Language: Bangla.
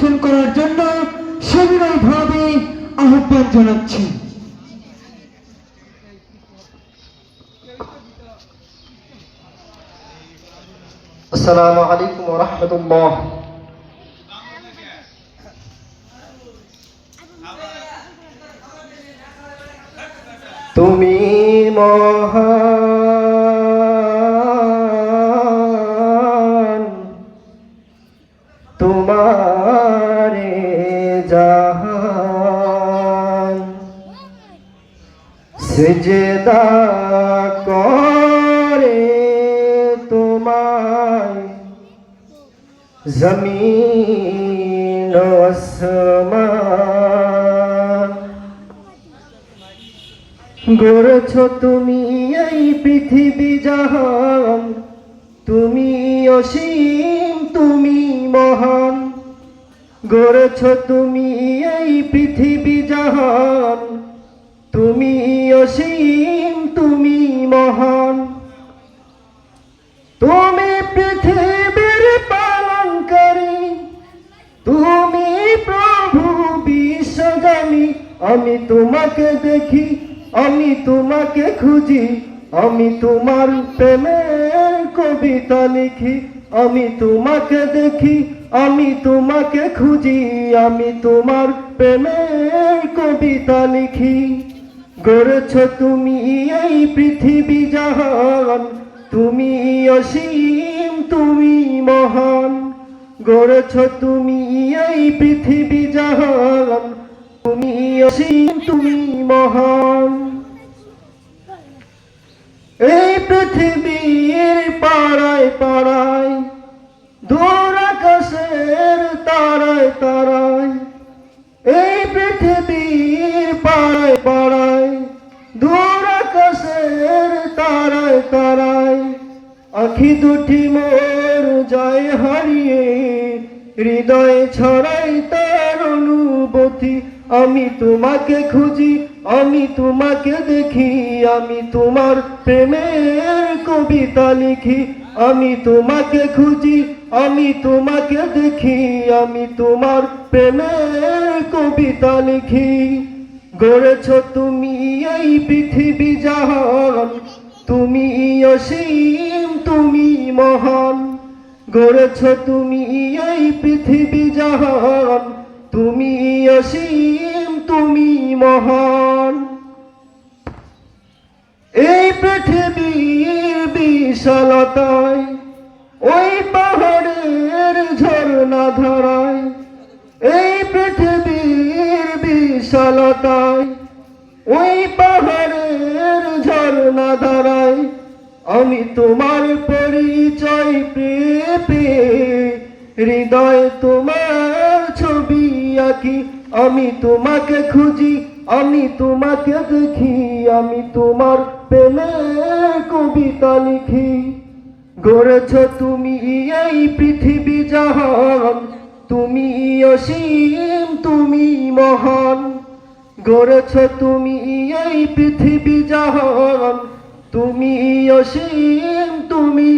পরিবেশন করার জন্য সবিনয়ভাবে আহ্বান জানাচ্ছি। আসসালামু আলাইকুম ওয়া রাহমাতুল্লাহ। তুমি মহান, তোমারে জাহান, সিজদা করে তোমায় জমিন ও আসমান। গড়েছ তুমি এই পৃথিবী জাহান, তুমি অসীম, তুমি মহান। গড়েছ তুমি এই পৃথিবী জাহান, তুমি অসীম, তুমি মহান। তুমি পৃথিবীর পালনকারী, তুমি প্রভু বিশ্বগামী। আমি তোমাকে দেখি, আমি তোমাকে খুঁজি, আমি তোমার প্রেমের কবিতা লিখি। আমি তোমাকে দেখি, আমি তোমাকে খুঁজি, আমি তোমার প্রেমের কবিতা লিখি। গড়েছ তুমি এই পৃথিবী জাহান, তুমি অসীম, তুমি মহান। গড়েছ তুমি এই পৃথিবী জাহান, তুমি অসীম, তুমি মহান। এই পৃথিবীর পাড়ায় পাড়ায়, দূর আকাশের তারায় তারায়। এই পৃথিবীর পাড়ায় পাড়ায়, দূর আকাশের তারায় তারায়। আখি দুটি মোর যায় হারিয়ে, হৃদয়ে ছড়াই তার অনুভূতি। আমি তোমাকে খুঁজি, আমি তোমাকে দেখি, আমি তোমার প্রেমের কবিতা লিখি। আমি তোমাকে খুঁজি, আমি তোমাকে দেখি, আমি তোমার প্রেমের কবিতা লিখি। গড়েছ তুমি এই পৃথিবী জাহান, তুমি অসীম, তুমি মহান। গড়েছ তুমি এই পৃথিবী জাহান, তুমি অসীম, তুমি মহান। এই পৃথিবীর বিশালতায়, ওই পাহাড়ের ঝর্ণা ধারায়। এই পৃথিবীর বিশালতায়, ওই পাহাড়ের ঝর্ণা ধারায়। আমি তোমার পরিচয় পেয়ে পেয়ে, হৃদয়ে তোমার ছবি আঁকি। আমি তোমাকে খুঁজি, আমি তোমাকে দেখি, আমি তোমার প্রেমের কবিতা লিখি। গড়েছ তুমি এই পৃথিবী জাহান, তুমি অসীম, তুমি মহান। গড়েছ তুমি এই পৃথিবী জাহান, তুমি অসীম, তুমি